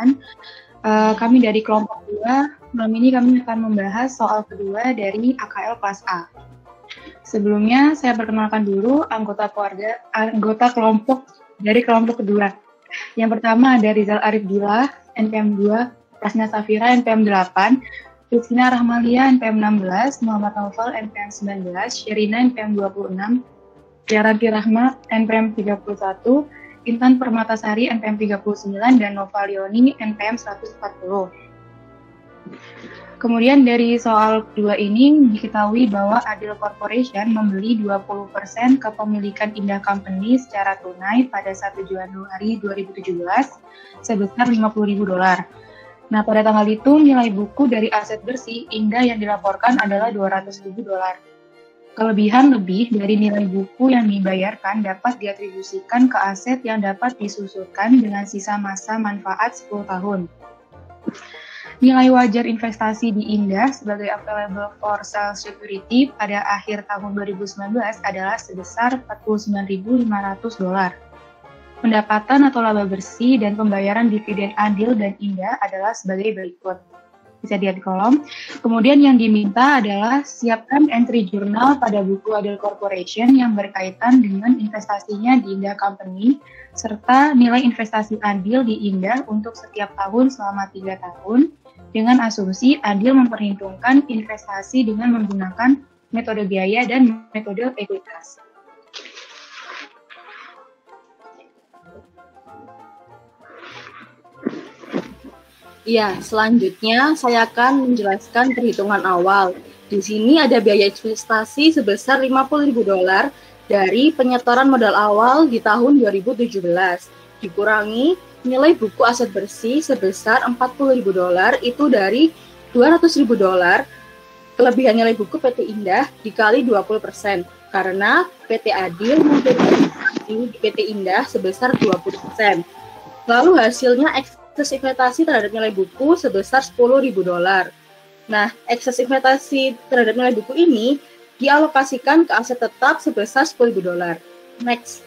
perkenalkan. Kami dari kelompok 2, malam ini kami akan membahas soal kedua dari AKL kelas A. Sebelumnya saya perkenalkan dulu anggota kelompok dari kelompok kedua. Yang pertama ada Rizal Arif Dila, NPM 2, Prasna Safira, NPM 8, Rizkina Rahmalia, NPM 16, Muhammad Naufal, NPM 19, Sherina, NPM 26, Tiaranti Rahma, NPM 31, Intan Permatasari, NPM 39, dan Nova Leoni, NPM 140. Kemudian dari soal kedua ini diketahui bahwa Adil Corporation membeli 20% kepemilikan Indah Company secara tunai pada 1 Januari 2017 sebesar $50.000. Nah, pada tanggal itu nilai buku dari aset bersih Indah yang dilaporkan adalah $200.000. Kelebihan lebih dari nilai buku yang dibayarkan dapat diatribusikan ke aset yang dapat disusurkan dengan sisa masa manfaat 10 tahun. Nilai wajar investasi di Indah sebagai available for sale security pada akhir tahun 2019 adalah sebesar $49.500. Pendapatan atau laba bersih dan pembayaran dividen Adil dan Indah adalah sebagai berikut. Bisa dilihat di kolom. Kemudian yang diminta adalah siapkan entry jurnal pada buku Adil Corporation yang berkaitan dengan investasinya di Indah Company, serta nilai investasi Adil di Indah untuk setiap tahun selama 3 tahun, dengan asumsi Adil memperhitungkan investasi dengan menggunakan metode biaya dan metode ekuitas. Ya, selanjutnya saya akan menjelaskan perhitungan awal. Di sini ada biaya investasi sebesar $50.000 dari penyetoran modal awal di tahun 2017, dikurangi nilai buku aset bersih sebesar $40.000 itu dari $200.000, kelebihan nilai buku PT Indah dikali 20%, karena PT Adil memberi di PT Indah sebesar 20%. Lalu hasilnya ekses investasi terhadap nilai buku sebesar $10.000. Nah, ekses investasi terhadap nilai buku ini dialokasikan ke aset tetap sebesar $10.000. Next.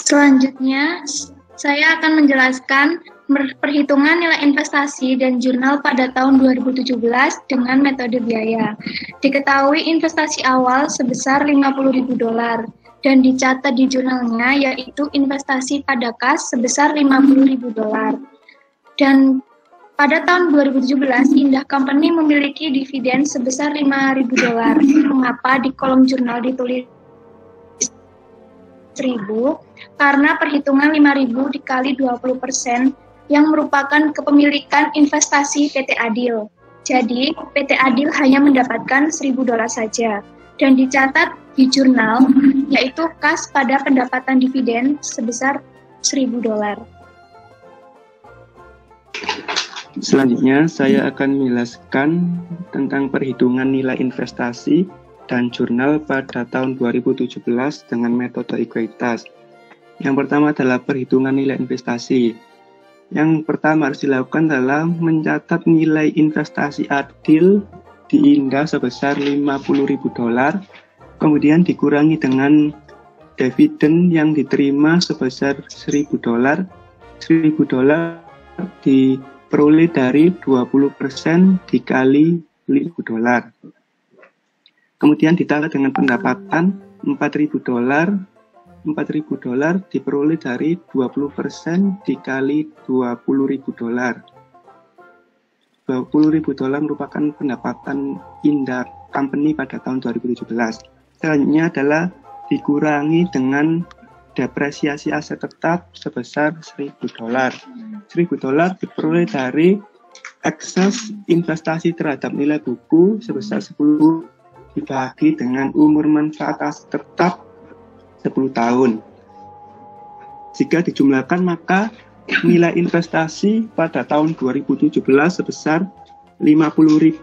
Selanjutnya, saya akan menjelaskan perhitungan nilai investasi dan jurnal pada tahun 2017 dengan metode biaya. Diketahui investasi awal sebesar $50.000 dan dicatat di jurnalnya yaitu investasi pada kas sebesar $50.000. Dan pada tahun 2017, Indah Company memiliki dividen sebesar $5.000. Mengapa di kolom jurnal ditulis 1.000? Karena perhitungan 5.000 dikali 20% yang merupakan kepemilikan investasi PT Adil. Jadi, PT Adil hanya mendapatkan $1.000 saja. Dan dicatat di jurnal, yaitu kas pada pendapatan dividen sebesar $1.000. Selanjutnya, saya akan menjelaskan tentang perhitungan nilai investasi dan jurnal pada tahun 2017 dengan metode ekuitas. Yang pertama adalah perhitungan nilai investasi. Yang pertama harus dilakukan adalah mencatat nilai investasi Adil di Indah sebesar $50.000, kemudian dikurangi dengan dividen yang diterima sebesar $1.000. $1.000 diperoleh dari 20% dikali $1.000. Kemudian ditambah dengan pendapatan $4.000. $4.000 diperoleh dari 20% dikali $20.000. $20.000 merupakan pendapatan Indah Company pada tahun 2017. Selanjutnya adalah dikurangi dengan depresiasi aset tetap sebesar $1.000. $1.000 diperoleh dari ekses investasi terhadap nilai buku sebesar 10 dibagi dengan umur manfaat aset tetap 10 tahun. Jika dijumlahkan maka nilai investasi pada tahun 2017 sebesar $52.000.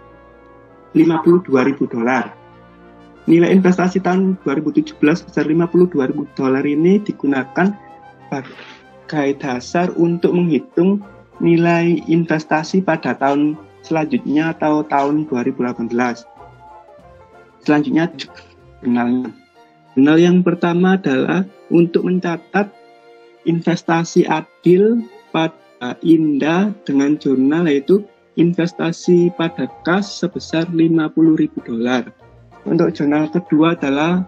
Nilai investasi tahun 2017 sebesar 52.000 dolar ini digunakan sebagai dasar untuk menghitung nilai investasi pada tahun selanjutnya atau tahun 2018. Selanjutnya jurnalnya. Jurnal yang pertama adalah untuk mencatat investasi adil pada INDA dengan jurnal yaitu investasi pada kas sebesar 50.000 dolar. Untuk jurnal kedua adalah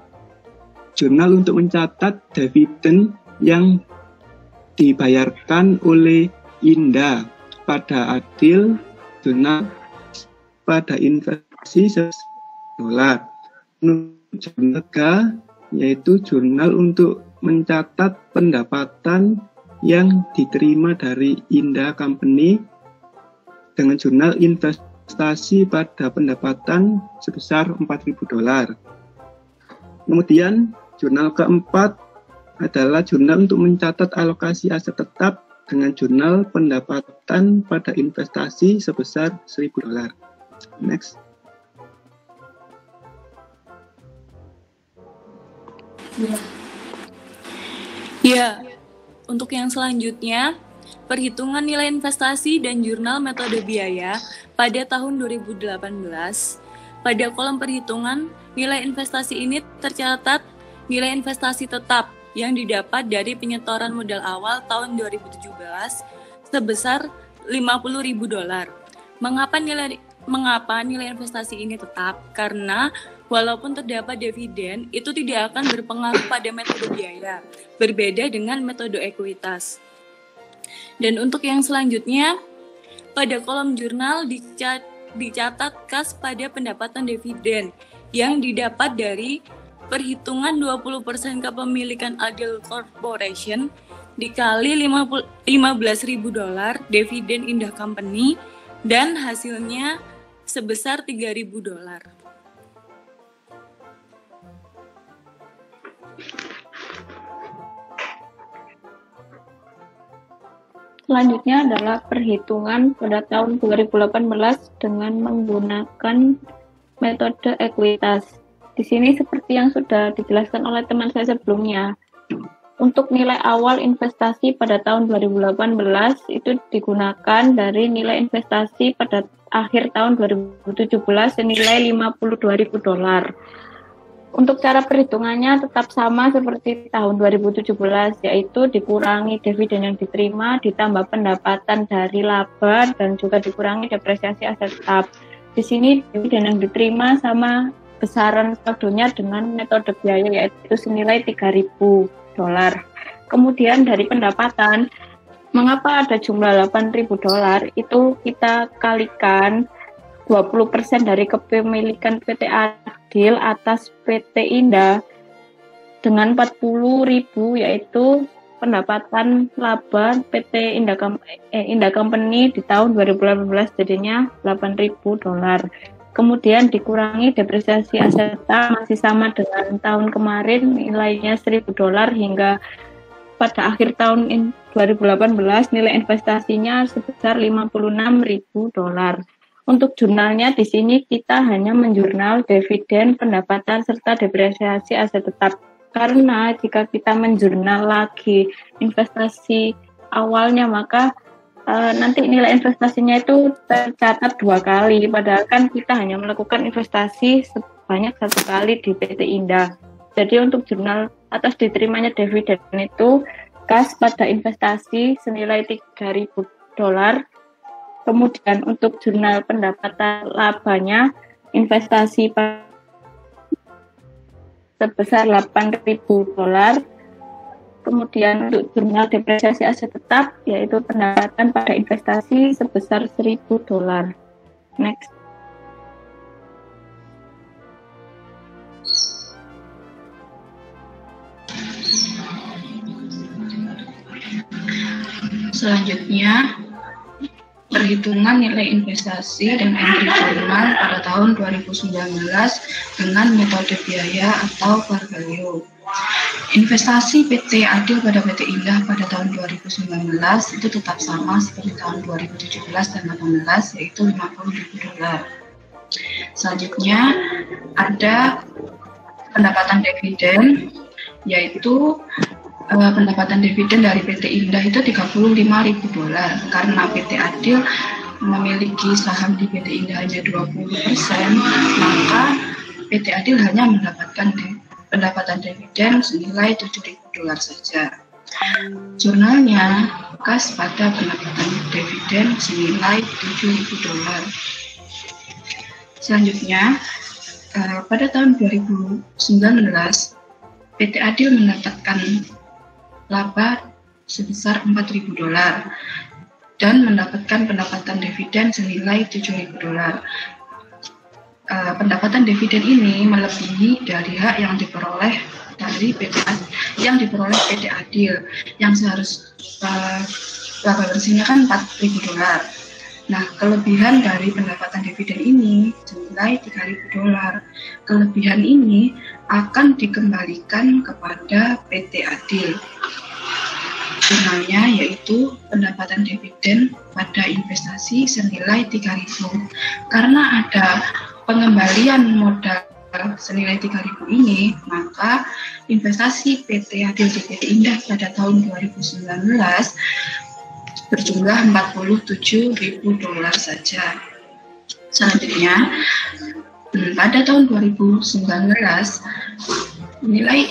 jurnal untuk mencatat dividen yang dibayarkan oleh INDA pada adil jurnal pada investasi $1. Jurnal ketiga yaitu jurnal untuk mencatat pendapatan yang diterima dari INDA Company dengan jurnal investasi pada pendapatan sebesar $4.000. Kemudian jurnal keempat adalah jurnal untuk mencatat alokasi aset tetap dengan jurnal pendapatan pada investasi sebesar $1.000. Next. Ya, untuk yang selanjutnya, perhitungan nilai investasi dan jurnal metode biaya pada tahun 2018. Pada kolom perhitungan, nilai investasi ini tercatat nilai investasi tetap yang didapat dari penyetoran modal awal tahun 2017 sebesar $50.000. Mengapa nilai investasi ini tetap? Karena walaupun terdapat dividen, itu tidak akan berpengaruh pada metode biaya, berbeda dengan metode ekuitas. Dan untuk yang selanjutnya, pada kolom jurnal dicatat kas pada pendapatan dividen yang didapat dari perhitungan 20% kepemilikan Adil Corporation dikali $15.000 dividen Indah Company dan hasilnya sebesar $3.000. Selanjutnya adalah perhitungan pada tahun 2018 dengan menggunakan metode ekuitas. Di sini seperti yang sudah dijelaskan oleh teman saya sebelumnya, untuk nilai awal investasi pada tahun 2018 itu digunakan dari nilai investasi pada akhir tahun 2017 senilai $52.000. Untuk cara perhitungannya tetap sama seperti tahun 2017, yaitu dikurangi dividen yang diterima, ditambah pendapatan dari laba, dan juga dikurangi depresiasi aset tetap. Di sini dividen yang diterima sama besaran saldonya dengan metode biaya, yaitu senilai $3.000. Kemudian dari pendapatan, mengapa ada jumlah $8.000, itu kita kalikan 20% dari kepemilikan PT Adil atas PT Indah dengan 40.000, yaitu pendapatan laba PT Indah Company di tahun 2018 jadinya $8.000. Kemudian dikurangi depresiasi aset masih sama dengan tahun kemarin, nilainya $1.000 hingga pada akhir tahun 2018 nilai investasinya sebesar $56.000. Untuk jurnalnya di sini kita hanya menjurnal dividen, pendapatan, serta depresiasi aset tetap. Karena jika kita menjurnal lagi investasi awalnya, maka nanti nilai investasinya itu tercatat 2 kali. Padahal kan kita hanya melakukan investasi sebanyak 1 kali di PT Indah. Jadi untuk jurnal atas diterimanya dividen itu kas pada investasi senilai $3.000. Kemudian untuk jurnal pendapatan labanya investasi sebesar $8.000. Kemudian untuk jurnal depresiasi aset tetap yaitu pendapatan pada investasi sebesar $1.000. Next. Selanjutnya, perhitungan nilai investasi dan entry jurnal pada tahun 2019 dengan metode biaya atau fair value. Investasi PT Adil pada PT Indah pada tahun 2019 itu tetap sama seperti tahun 2017 dan 2018, yaitu $50.000. Selanjutnya ada pendapatan dividen, yaitu pendapatan dividen dari PT Indah itu $35.000 karena PT Adil memiliki saham di PT Indah hanya 20%, maka PT Adil hanya mendapatkan pendapatan dividen senilai $7.000 saja. Jurnalnya kas pada pendapatan dividen senilai $7.000. Selanjutnya, pada tahun 2019, PT Adil mendapatkan laba sebesar $4.000 dan mendapatkan pendapatan dividen senilai $7.000. Pendapatan dividen ini melebihi dari hak yang diperoleh dari PT Adil yang seharusnya laba bersihnya kan $4.000. Nah, kelebihan dari pendapatan dividen ini senilai $3.000. Kelebihan ini akan dikembalikan kepada PT Adil. Jurnalnya yaitu pendapatan dividen pada investasi senilai $3.000. Karena ada pengembalian modal senilai $3.000 ini, maka investasi PT Adil di PT Indah pada tahun 2019 berjumlah $47.000 saja. Selanjutnya, pada tahun 2019 nilai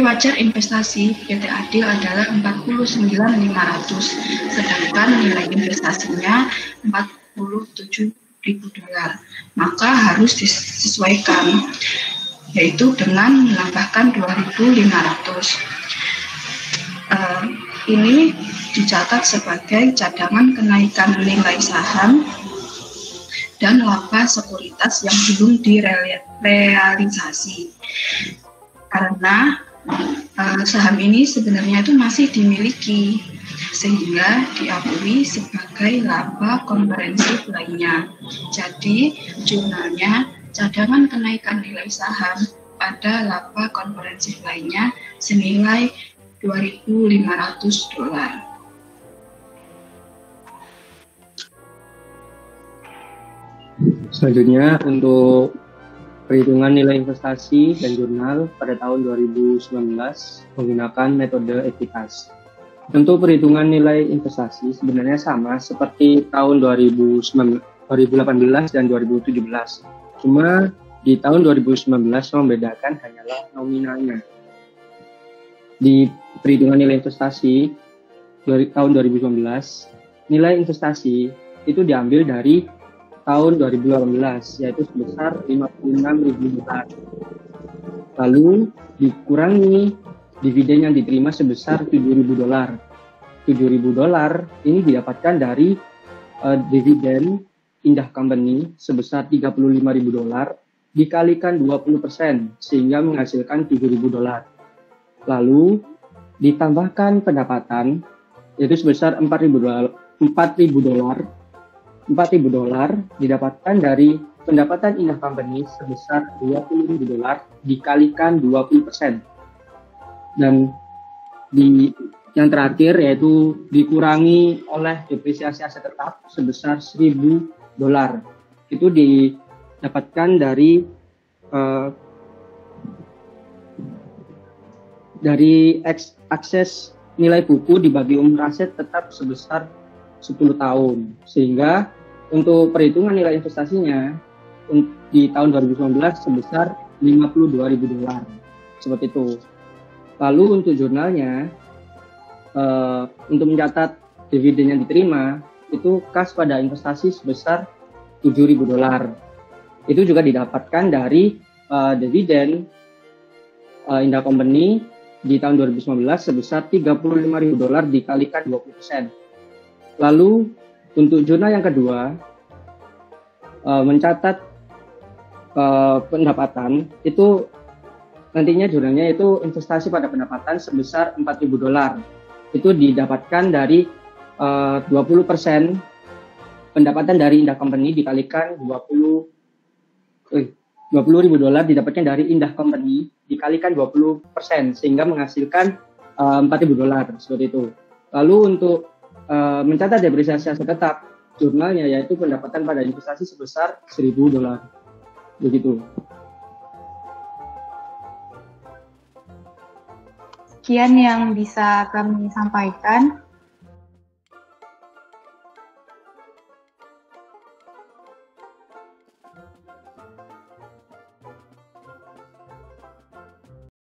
wajar investasi PT Adil adalah $49.500, sedangkan nilai investasinya $47.000. Maka harus disesuaikan, yaitu dengan menambahkan $2.500. Ini dicatat sebagai cadangan kenaikan nilai saham dan laba sekuritas yang belum direalisasi. Karena saham ini sebenarnya itu masih dimiliki, sehingga diakui sebagai laba komprehensif lainnya. Jadi jurnalnya cadangan kenaikan nilai saham pada laba komprehensif lainnya senilai $2.500. Selanjutnya untuk perhitungan nilai investasi dan jurnal pada tahun 2019 menggunakan metode ekuitas. Untuk perhitungan nilai investasi sebenarnya sama seperti tahun 2018 dan 2017. Cuma di tahun 2019 membedakan hanyalah nominalnya. Di perhitungan nilai investasi dari tahun 2019, nilai investasi itu diambil dari tahun 2018, yaitu sebesar $56.000. Lalu dikurangi dividen yang diterima sebesar $7.000. $7.000 ini didapatkan dari dividen Indah Company sebesar $35.000 dikalikan 20% sehingga menghasilkan $7.000. Lalu ditambahkan pendapatan yaitu sebesar $4.000 didapatkan dari pendapatan Indah Company sebesar $20.000 dikalikan 20%. Dan yang terakhir yaitu dikurangi oleh depresiasi aset tetap sebesar $1.000. Itu didapatkan dari akses nilai buku dibagi umur aset tetap sebesar 10 tahun. Sehingga untuk perhitungan nilai investasinya di tahun 2019 sebesar $52.000. Seperti itu. Lalu untuk jurnalnya, untuk mencatat dividen yang diterima, itu kas pada investasi sebesar $7.000. Itu juga didapatkan dari dividen Indah Company di tahun 2019 sebesar $35.000 dikalikan 20%. Lalu untuk jurnal yang kedua, mencatat pendapatan itu nantinya jurnalnya itu investasi pada pendapatan sebesar $4.000. Itu didapatkan dari 20% pendapatan dari Indah Company dikalikan $20.000 didapatkan dari Indah Company dikalikan 20% sehingga menghasilkan $4.000 seperti itu. Lalu untuk mencatat depresiasi aset tetap jurnalnya yaitu pendapatan pada investasi sebesar $1.000. Begitu. Sekian yang bisa kami sampaikan.